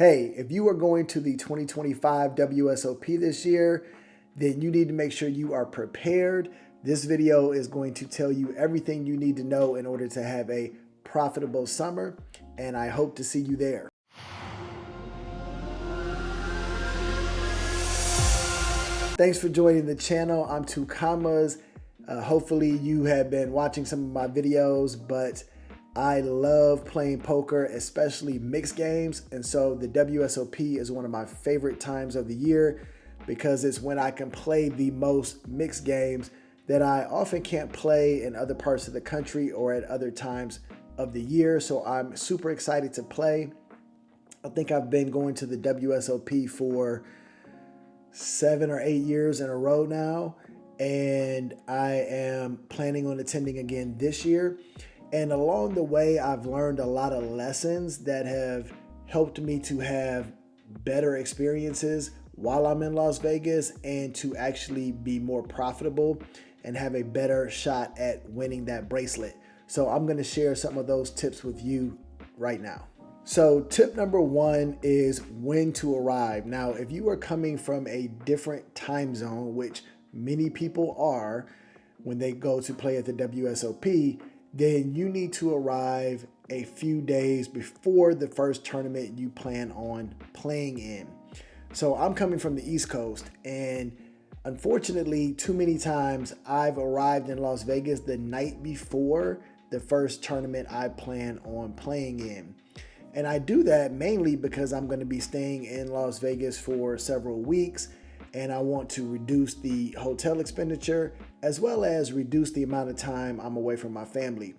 Hey, if you are going to the 2025 WSOP this year, then you need to make sure you are prepared. This video is going to tell you everything you need to know in order to have a profitable summer, and I hope to see you there. Thanks for joining the channel. I'm Two Commas. Hopefully you have been watching some of my videos, but I love playing poker, especially mixed games. And so the WSOP is one of my favorite times of the year because it's when I can play the most mixed games that I often can't play in other parts of the country or at other times of the year. So I'm super excited to play. I think I've been going to the WSOP for 7 or 8 years in a row now, and I am planning on attending again this year. And along the way, I've learned a lot of lessons that have helped me to have better experiences while I'm in Las Vegas and to actually be more profitable and have a better shot at winning that bracelet. So I'm going to share some of those tips with you right now. So tip number one is when to arrive. Now, if you are coming from a different time zone, which many people are when they go to play at the WSOP, then you need to arrive a few days before the first tournament you plan on playing in. So I'm coming from the East Coast, and unfortunately, too many times I've arrived in Las Vegas the night before the first tournament I plan on playing in. And I do that mainly because I'm going to be staying in Las Vegas for several weeks, and I want to reduce the hotel expenditure as well as reduce the amount of time I'm away from my family.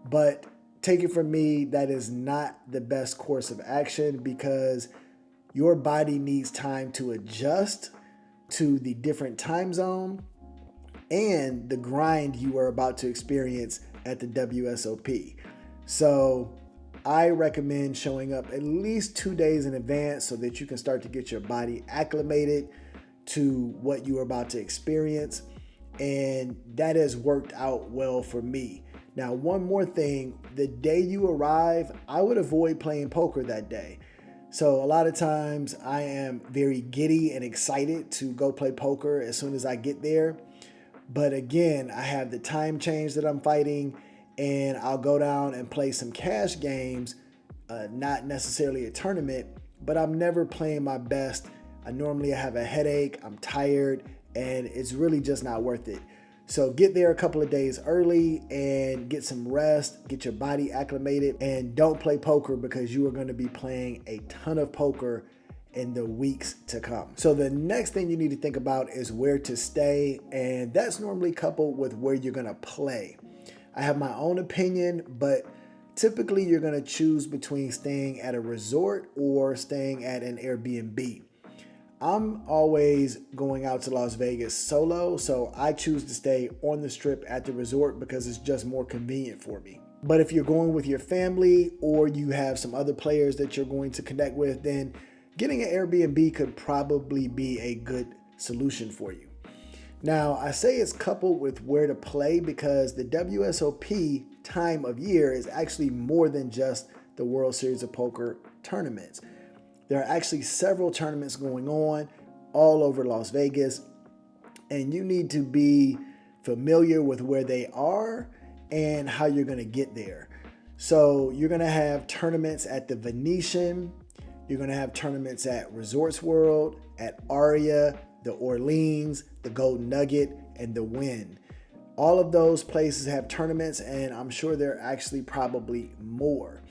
But take it from me, that is not the best course of action because your body needs time to adjust to the different time zone and the grind you are about to experience at the WSOP. So I recommend showing up at least 2 days in advance so that you can start to get your body acclimated to what you are about to experience. And that has worked out well for me. Now, one more thing, the day you arrive, I would avoid playing poker that day. So a lot of times I am very giddy and excited to go play poker as soon as I get there. But again, I have the time change that I'm fighting, and I'll go down and play some cash games, not necessarily a tournament, but I'm never playing my best. I normally have a headache, I'm tired, and it's really just not worth it. So get there a couple of days early and get some rest, get your body acclimated, and don't play poker because you are going to be playing a ton of poker in the weeks to come. So the next thing you need to think about is where to stay, and that's normally coupled with where you're going to play. I have my own opinion, but typically you're going to choose between staying at a resort or staying at an Airbnb. I'm always going out to Las Vegas solo, so I choose to stay on the strip at the resort because it's just more convenient for me. But if you're going with your family or you have some other players that you're going to connect with, then getting an Airbnb could probably be a good solution for you. Now, I say it's coupled with where to play because the WSOP time of year is actually more than just the World Series of Poker tournaments. There are actually several tournaments going on all over Las Vegas, and you need to be familiar with where they are and how you're going to get there. So you're going to have tournaments at the Venetian, you're going to have tournaments at Resorts World, at Aria, the Orleans, the Golden Nugget, and the Wynn. All of those places have tournaments, and I'm sure there are actually probably more.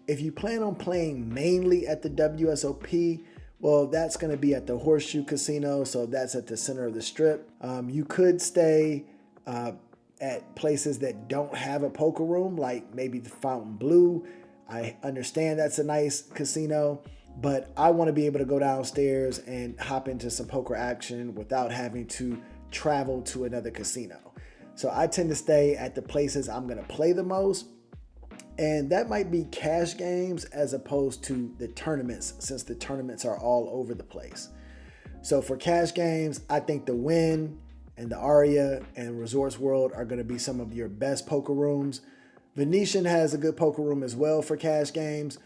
If you plan on playing mainly at the WSOP, well, that's going to be at the Horseshoe Casino, so that's at the center of the strip. You could stay at places that don't have a poker room, like maybe the Fontainebleau. I understand that's a nice casino, but I want to be able to go downstairs and hop into some poker action without having to travel to another casino. So I tend to stay at the places I'm going to play the most. And that might be cash games as opposed to the tournaments, since the tournaments are all over the place. So for cash games, I think the Wynn and the Aria and Resorts World are going to be some of your best poker rooms. Venetian has a good poker room as well for cash games.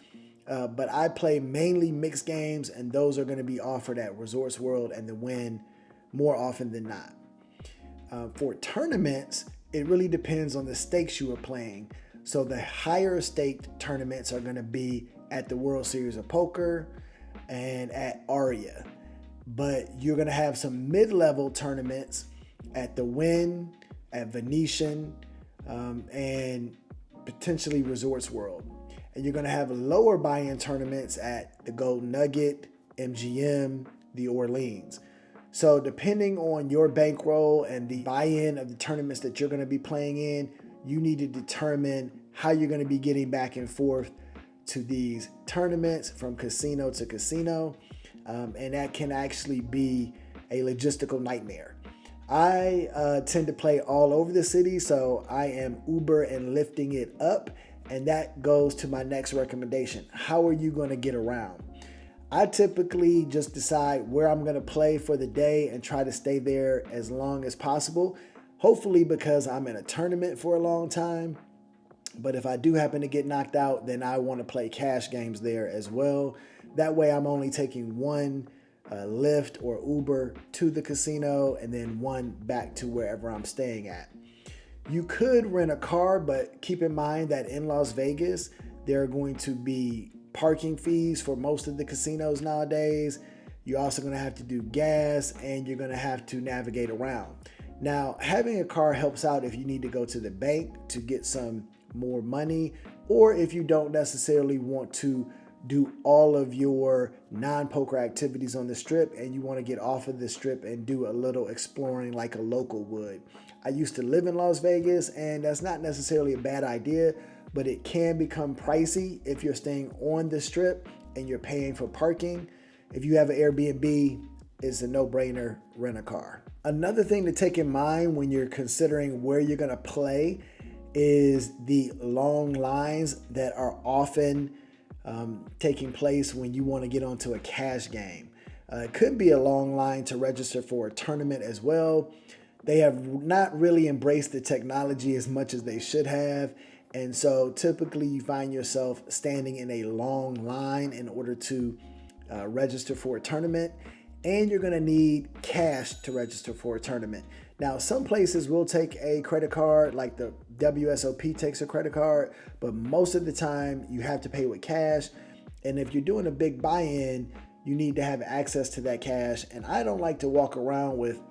But I play mainly mixed games, and those are going to be offered at Resorts World and the Wynn more often than not. For tournaments, it really depends on the stakes you are playing. So the higher staked tournaments are going to be at the World Series of Poker and at Aria. But you're going to have some mid-level tournaments at the Wynn, at Venetian, and potentially Resorts World. And you're going to have lower buy-in tournaments at the Golden Nugget, MGM, the Orleans. So depending on your bankroll and the buy-in of the tournaments that you're going to be playing in, you need to determine how you're going to be getting back and forth to these tournaments from casino to casino. And that can actually be a logistical nightmare. I tend to play all over the city, so I am Uber and lifting it up. And that goes to my next recommendation. How are you going to get around? I typically just decide where I'm going to play for the day and try to stay there as long as possible. Hopefully because I'm in a tournament for a long time. But if I do happen to get knocked out, then I want to play cash games there as well. That way I'm only taking one Lyft or Uber to the casino and then one back to wherever I'm staying at. You could rent a car, but keep in mind that in Las Vegas, there are going to be parking fees for most of the casinos nowadays. You're also going to have to do gas, and you're going to have to navigate around. Now, having a car helps out if you need to go to the bank to get some more money, or if you don't necessarily want to do all of your non-poker activities on the strip and you want to get off of the strip and do a little exploring like a local would. I used to live in Las Vegas, and that's not necessarily a bad idea, but it can become pricey if you're staying on the strip and you're paying for parking. If you have an Airbnb, it's a no-brainer, rent a car. Another thing to take in mind when you're considering where you're going to play is the long lines that are often taking place when you want to get onto a cash game. It could be a long line to register for a tournament as well. They have not really embraced the technology as much as they should have. And so typically you find yourself standing in a long line in order to register for a tournament. And you're going to need cash to register for a tournament. Now, some places will take a credit card, like the WSOP takes a credit card, but most of the time you have to pay with cash. And if you're doing a big buy-in, you need to have access to that cash. And I don't like to walk around with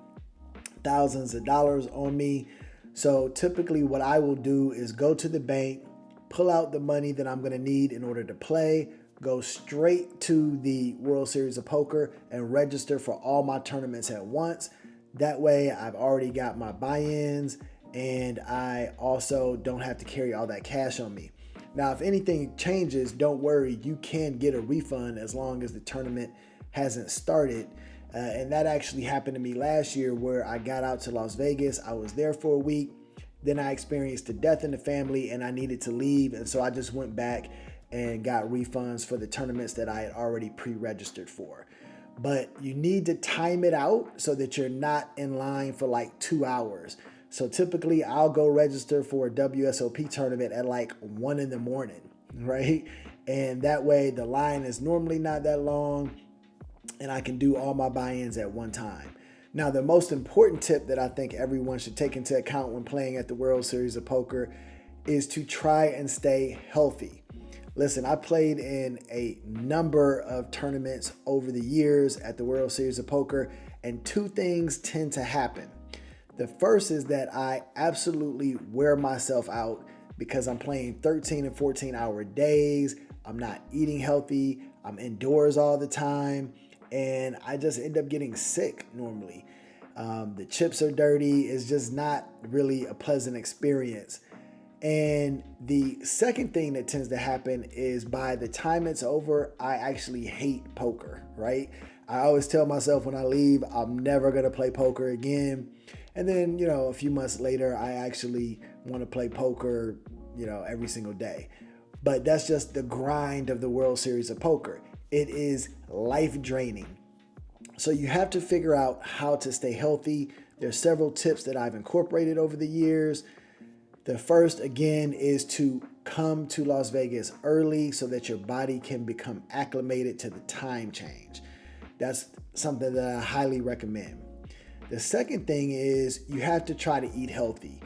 thousands of dollars on me. So typically what I will do is go to the bank, pull out the money that I'm going to need in order to play, go straight to the World Series of Poker and register for all my tournaments at once. That way I've already got my buy-ins and I also don't have to carry all that cash on me. Now, if anything changes, don't worry, you can get a refund as long as the tournament hasn't started. And that actually happened to me last year where I got out to Las Vegas. I was there for a week. Then I experienced a death in the family and I needed to leave. And so I just went back and got refunds for the tournaments that I had already pre-registered for. But you need to time it out so that you're not in line for like 2 hours. So typically I'll go register for a WSOP tournament at like 1 in the morning, right? And that way the line is normally not that long and I can do all my buy-ins at one time. Now, the most important tip that I think everyone should take into account when playing at the World Series of Poker is to try and stay healthy. Listen, I played in a number of tournaments over the years at the World Series of Poker, and two things tend to happen. The first is that I absolutely wear myself out because I'm playing 13 and 14-hour days. I'm not eating healthy. I'm indoors all the time. And I just end up getting sick normally. The chips are dirty. It's just not really a pleasant experience. And the second thing that tends to happen is by the time it's over, I actually hate poker, right? I always tell myself when I leave, I'm never going to play poker again. And then, a few months later, I actually want to play poker, every single day. But that's just the grind of the World Series of Poker. It is life draining. So you have to figure out how to stay healthy. There's several tips that I've incorporated over the years. The first, again, is to come to Las Vegas early so that your body can become acclimated to the time change. That's something that I highly recommend. The second thing is you have to try to eat healthy.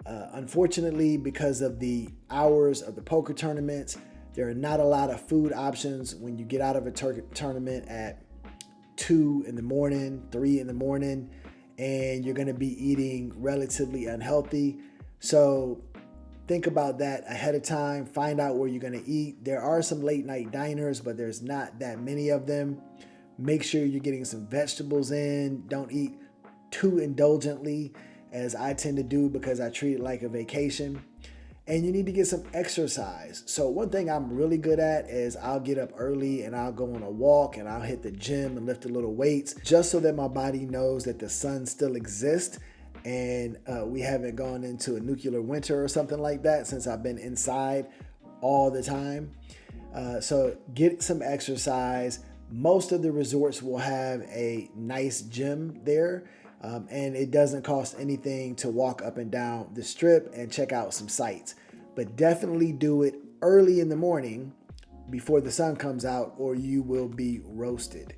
Unfortunately, because of the hours of the poker tournaments, there are not a lot of food options when you get out of a tournament at 2 in the morning, 3 in the morning, and you're going to be eating relatively unhealthy. So think about that ahead of time. Find out where you're going to eat. There are some late night diners, but there's not that many of them. Make sure you're getting some vegetables in. Don't eat too indulgently, as I tend to do because I treat it like a vacation. And you need to get some exercise. So one thing I'm really good at is I'll get up early and I'll go on a walk and I'll hit the gym and lift a little weights just so that my body knows that the sun still exists and we haven't gone into a nuclear winter or something like that since I've been inside all the time. So get some exercise. Most of the resorts will have a nice gym there. And it doesn't cost anything to walk up and down the strip and check out some sights. But definitely do it early in the morning before the sun comes out or you will be roasted.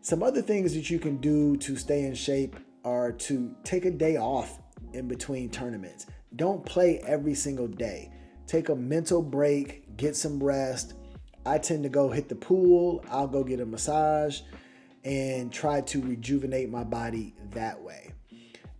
Some other things that you can do to stay in shape are to take a day off in between tournaments. Don't play every single day. Take a mental break, get some rest. I tend to go hit the pool. I'll go get a massage and try to rejuvenate my body that way.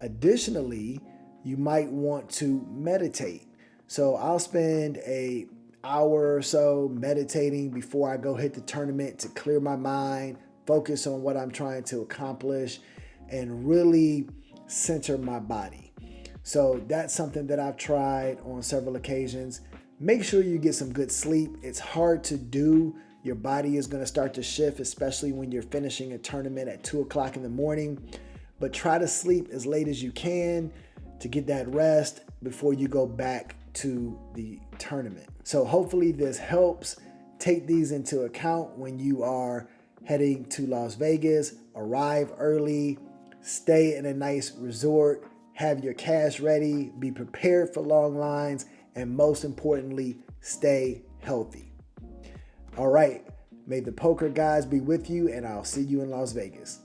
Additionally, you might want to meditate. So I'll spend an hour or so meditating before I go hit the tournament to clear my mind, focus on what I'm trying to accomplish, and really center my body. So that's something that I've tried on several occasions. Make sure you get some good sleep. It's hard to do. Your body is going to start to shift, especially when you're finishing a tournament at 2 o'clock in the morning. But try to sleep as late as you can to get that rest before you go back to the tournament. So hopefully this helps. Take these into account when you are heading to Las Vegas. Arrive early, stay in a nice resort, have your cash ready, be prepared for long lines, and most importantly, stay healthy. All right, may the poker gods be with you, and I'll see you in Las Vegas.